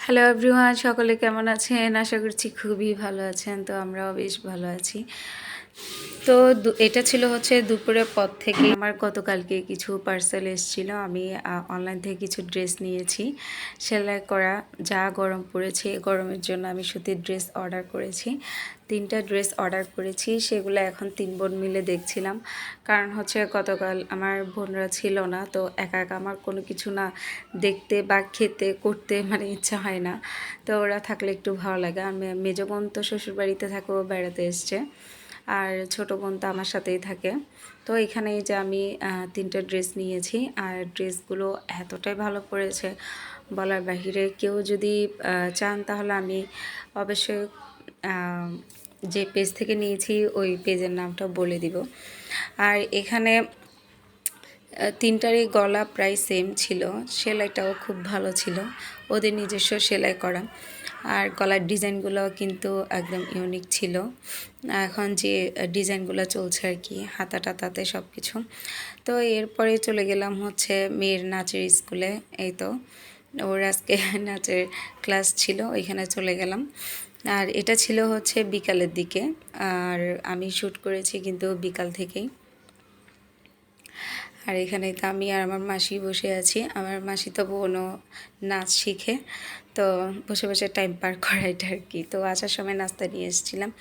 Hello everyone, সকলে কেমন আছেন? আশা করছি খুবই ভালো আছেন। তো আমরাও বেশ ভালো আছি। তো এটা ছিল হচ্ছে দুপুরের পর থেকে আমার গতকালকে কিছু পার্সেল এসেছিল। আমি অনলাইন থেকে কিছু ড্রেস নিয়েছি সেলাই করা। যা গরম পড়েছে, গরমের জন্য আমি সুতির ড্রেস অর্ডার করেছি। 3টা ড্রেস অর্ডার করেছি, সেগুলো এখন 3 বোন মিলে দেখছিলাম। কারণ হচ্ছে গতকাল আমার বোনরা ছিল না, তো একা একা আমার কোনো কিছু না দেখতে বা খেতে করতে মানে ইচ্ছা হয় না। তো ওরা থাকলে একটু ভালো লাগে। আর মেজো বোন তো শ্বশুরবাড়িতে থাকে, ও বেড়াতে এসছে। আর ছোটো বোন তো আমার সাথেই থাকে। তো এখানে যে আমি 3টা ড্রেস নিয়েছি, আর ড্রেসগুলো এতটাই ভালো পড়েছে বলার বাহিরে। কেউ যদি চান তাহলে আমি অবশ্যই যে পেজ থেকে নিয়েছি ওই পেজের নামটা বলে দিব। আর এখানে 3টারই গলা প্রায় সেম ছিল, সেলাইটাও খুব ভালো ছিল, ওদের নিজস্ব সেলাই করা। আর গলার ডিজাইনগুলো কিন্তু একদম ইউনিক ছিল। এখন যে ডিজাইনগুলো চলছে আর কি, হাতা টাতাতে সব কিছু। তো এরপরে চলে গেলাম হচ্ছে মেয়ের নাচের স্কুলে। এই তো ওর আজকে নাচের ক্লাস ছিল, ওইখানে চলে গেলাম। আর এটা ছিল হচ্ছে বিকালের দিকে, আর আমি শ্যুট করেছি কিন্তু বিকাল থেকেই। আর এখানে তো আমি আর আমার মাসি বসে আছি। আমার মাসি তো বোনও নাচ শিখে, তো বসে বসে টাইম পার করা এটা আর কি। তো আসার সময় নাস্তা নিয়ে এসেছিলাম,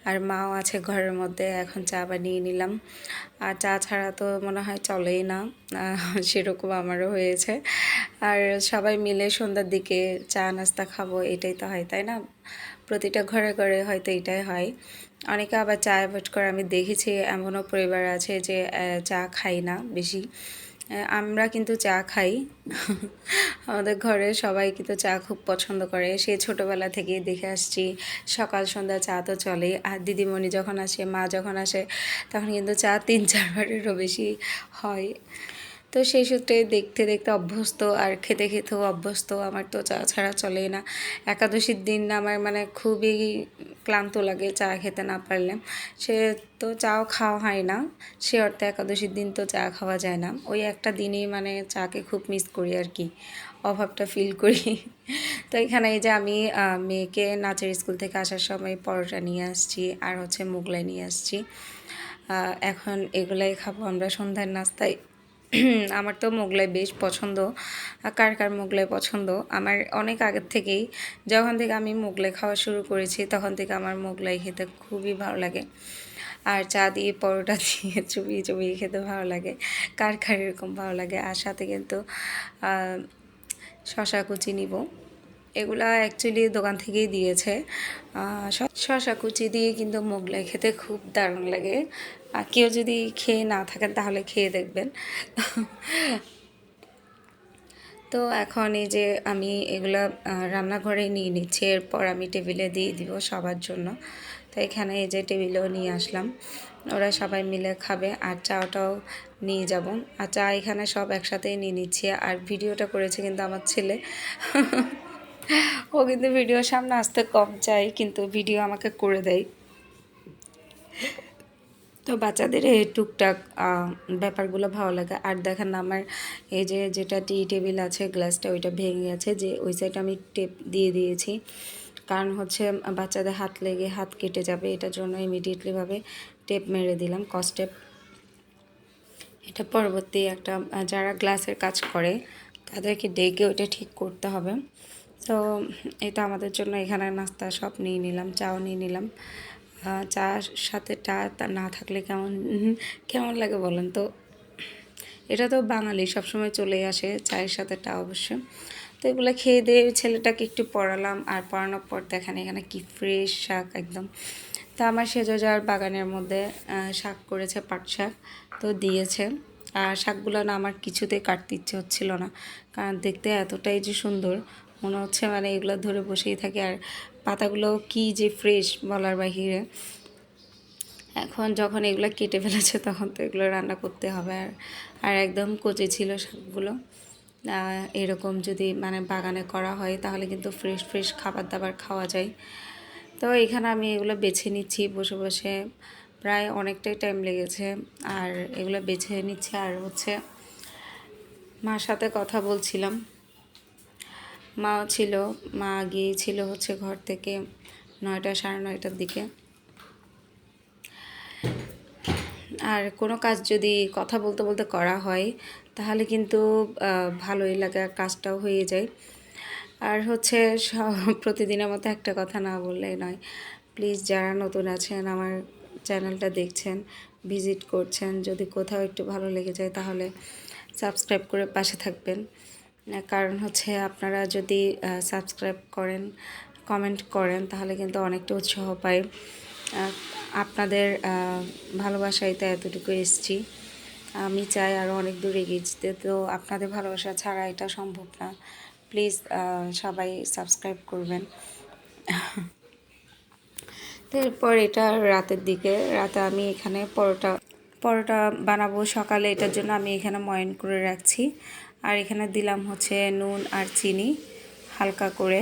আর মাও আছে ঘরের মধ্যে। এখন চা বানিয়ে নিলাম। আর চা ছাড়া তো মনে হয় চলেই না, সেরকম আমারও হয়েছে। আর সবাই মিলে সন্ধ্যার দিকে চা নাস্তা খাবো, এটাই তো হয়, তাই না? প্রতিটা ঘরে ঘরে হয়তো এটাই হয়। অনেকে আবার চা অ্যাভয়েড করে, আমি দেখেছি এমনও পরিবার আছে যে চা খাই না বেশি। আমরা কিন্তু চা খাই। আমাদের ঘরে সবাই কিন্তু চা খুব পছন্দ করে, সেই ছোটোবেলা থেকেই দেখে আসছি। সকাল সন্ধ্যা চা তো চলে। আর দিদিমণি যখন আসে, মা যখন আসে, তখন কিন্তু চা 3-4বারেরও বেশি হয়। তো সেই সূত্রে দেখতে দেখতে অভ্যস্ত, আর খেতে খেতেও অভ্যস্ত। আমার তো চা ছাড়া চলেই না। একাদশীর দিন আমার মানে খুবই ক্লান্ত লাগে চা খেতে না পারলে। সে তো চাও খাওয়া হয় না, সে অর্থে একাদশীর দিন তো চা খাওয়া যায় না। ওই একটা দিনই মানে চাকে খুব মিস করি আর কি, অভাবটা ফিল করি। তো এখানে এই যে আমি মেয়েকে নাচের স্কুল থেকে আসার সময় পরোটা নিয়ে আসছি, আর হচ্ছে মোগলাই নিয়ে আসছি। এখন এগুলাই খাবো আমরা সন্ধ্যার নাস্তায়। আমার তো মোগলাই বেশ পছন্দ। কার কার মোগলাই পছন্দ? আমার অনেক আগের থেকেই, যখন থেকে আমি মোগলাই খাওয়া শুরু করেছি তখন থেকে আমার মোগলাই খেতে খুবই ভালো লাগে। আর চা দিয়ে পরোটা দিয়ে চুবিয়ে চুবিয়ে খেতে ভালো লাগে। কার কার এরকম ভালো লাগে? আর সাথে কিন্তু শশা কুচি নিব। এগুলা অ্যাকচুয়ালি দোকান থেকেই দিয়েছে। শশা কুচি দিয়ে কিন্তু মোগলাই খেতে খুব দারুণ লাগে। আর কেউ যদি খেয়ে না থাকেন তাহলে খেয়ে দেখবেন। তো এখন এই যে আমি এগুলা রান্নাঘরে নিয়ে নিচ্ছি, এরপর আমি টেবিলে দিয়ে দিব সবার জন্য। তো এখানে এই যে টেবিলেও নিয়ে আসলাম, ওরা সবাই মিলে খাবে। আর চাটাও নিয়ে যাব। আর চা এখানে সব একসাথেই নিয়ে নিচ্ছি। আর ভিডিওটা করেছে কিন্তু আমার ছেলে। ও কিন্তু ভিডিওর সামনে আসতে কম চায়, কিন্তু ভিডিও আমাকে করে দেয়। তো বাচ্চাদের এই টুকটাক ব্যাপারগুলো ভালো লাগে। আর দেখেন আমার এই যে যেটা টি টেবিল আছে, গ্লাসটা ওইটা ভেঙে গেছে, যে ওই সাইডে আমি টেপ দিয়ে দিয়েছি। কারণ হচ্ছে বাচ্চাদের হাত লেগে হাত কেটে যাবে, এটার জন্য ইমিডিয়েটলিভাবে টেপ মেরে দিলাম, কসটেপ। এটা পরবর্তী একটা যারা গ্লাসের কাজ করে তাদেরকে ডেকে ওইটা ঠিক করতে হবে। তো এটা আমাদের জন্য এখানে নাস্তা সব নিয়ে নিলাম, চাও নিয়ে নিলাম। চার সাথে টা না থাকলে কেমন কেমন লাগে বলেন তো? এটা তো বাঙালি সবসময় চলে আসে, চায়ের সাথে টা অবশ্য। তো এগুলো খেয়ে দিয়ে ছেলেটাকে একটু পড়ালাম, আর পড়ানোর পর দেখেন এখানে কি ফ্রেশ শাক একদম। তা আমার সেজোজার বাগানের মধ্যে শাক করেছে, পাট শাক, তো দিয়েছে। আর শাকগুলো না আমার কিছুতেই কাটতে ইচ্ছে হচ্ছিল না, কারণ দেখতে এতটাই যে সুন্দর মনে হচ্ছে মানে এগুলো ধরে বসেই থাকে। আর পাতাগুলো কি যে ফ্রেশ বলার বাহিরে। এখন যখন এগুলো কেটে ফেলেছে তখন তো এগুলো রান্না করতে হবে। আর একদম কচি ছিল শাকগুলো। এরকম যদি মানে বাগানে করা হয় তাহলে কিন্তু ফ্রেশ ফ্রেশ খাবার দাবার খাওয়া যায়। তো এখানে আমি এগুলো বেছে নিচ্ছি বসে বসে, প্রায় অনেকটাই টাইম লেগেছে। আর এগুলো বেছে নিচ্ছে, আর হচ্ছে মার সাথে কথা বলছিলাম। মাও ছিল, মা গিয়েছিল হচ্ছে ঘর থেকে 9টা 9:30টার দিকে। আর কোনো কাজ যদি কথা বলতে বলতে করা হয় তাহলে কিন্তু ভালোই লাগে, কাজটাও হয়ে যায়। আর হচ্ছে প্রতিদিনের মতো একটা কথা না বললে নয়, প্লিজ যারা নতুন আছেন আমার চ্যানেলটা দেখছেন, ভিজিট করছেন, যদি কোথাও একটু ভালো লেগে যায় তাহলে সাবস্ক্রাইব করে পাশে থাকবেন। কারণ হচ্ছে আপনারা যদি সাবস্ক্রাইব করেন, কমেন্ট করেন তাহলে কিন্তু অনেকটা উৎসাহ পাই। আপনাদের ভালোবাসায় তো এতটুকু এসেছি, আমি চাই আরও অনেক দূর এগিয়ে যেতে, তো আপনাদের ভালোবাসা ছাড়া এটা সম্ভব না। প্লিজ সবাই সাবস্ক্রাইব করবেন। তো এরপর এটা রাতের দিকে, রাতে আমি এখানে পরোটা বানাবো সকালে, এটার জন্য আমি এখানে ময়ান করে রাখছি। আর এখানে দিলাম হচ্ছে নুন আর চিনি হালকা করে,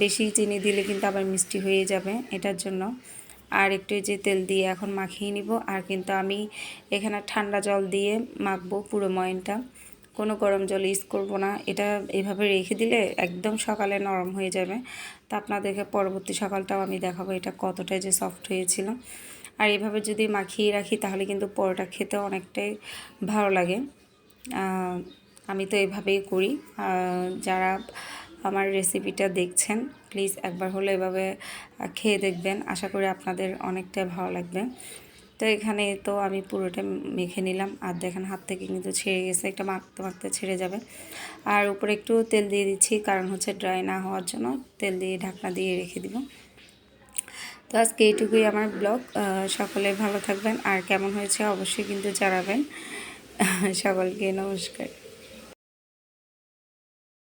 বেশি চিনি দিলে কিন্তু আবার মিষ্টি হয়ে যাবে, এটার জন্য। আর একটু যে তেল দিয়ে এখন মাখিয়ে নিব। আর কিন্তু আমি এখানে ঠান্ডা জল দিয়ে মাখবো পুরো ময়ানটা, কোনো গরম জল ইউজ করব না। এটা এভাবে রেখে দিলে একদম সকালে নরম হয়ে যাবে। তা আপনাদেরকে পরবর্তী সকালটাও আমি দেখাবো এটা কতটা যে সফট হয়েছিল। আর এভাবে যদি মাখিয়ে রাখি তাহলে কিন্তু পরোটা খেতে অনেকটাই ভালো লাগে। আমি তো এভাবেই করি। যারা আমার রেসিপিটা দেখছেন প্লিজ একবার হলো এভাবে খেয়ে দেখবেন, আশা করি আপনাদের অনেকটাই ভালো লাগবে। তো এখানে তো আমি পুরোটা মেখে নিলাম। আর দেখেন হাত থেকে কিন্তু ছেড়ে গেছে, একটা মাখতে মাখতে ছেড়ে যাবে। আর উপরে একটু তেল দিয়ে দিচ্ছি, কারণ হচ্ছে ড্রাই না হওয়ার জন্য তেল দিয়ে ঢাকনা দিয়ে রেখে দিব। তো আজকে এইটুকুই আমার ব্লগ। সকলে ভালো থাকবেন, আর কেমন হয়েছে অবশ্যই কিন্তু জানাবেন। সকলকে নমস্কার।